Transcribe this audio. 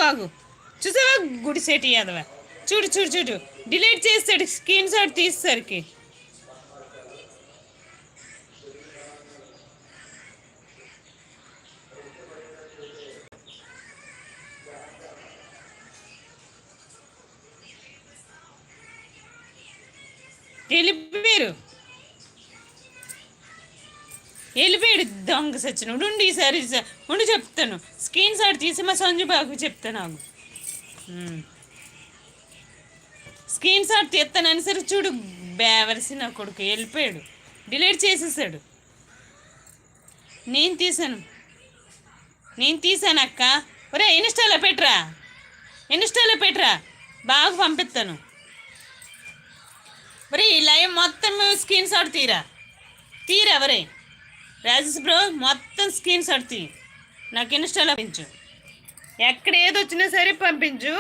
ఆగు. చూసావా గుడి సెట్ యాదవా? చూడు చూడు చూడు, డిలీట్ చేస్తాడు స్క్రీన్ షాట్ తీసేసరికి. వెళ్ళిపోయారు, వెళ్ళిపోయాడు దొంగ సచ్చినోడు. ఉండి ఈసారి ఉండి చెప్తాను, స్క్రీన్ షాట్ తీసి మా సంజు బాబు చెప్తాను నాకు. స్క్రీన్ షాట్ తీస్తానని సరే చూడు, బేవరిసి నా కొడుకు వెళ్ళిపోయాడు, డిలీట్ చేసేసాడు. నేను తీసాను అక్క. ఒరే ఇన్స్టాలో పెట్టరా, బాగా పంపిస్తాను. ఒరే ఈ లైవ్ మొత్తం స్క్రీన్ షాట్ తీరా ఒరే రాజేష్ బ్రో, మొత్తం స్క్రీన్ షాట్ నాకు ఇన్స్టాలో పంపించు. ఎక్కడ ఏది వచ్చినా సరే పంపించు.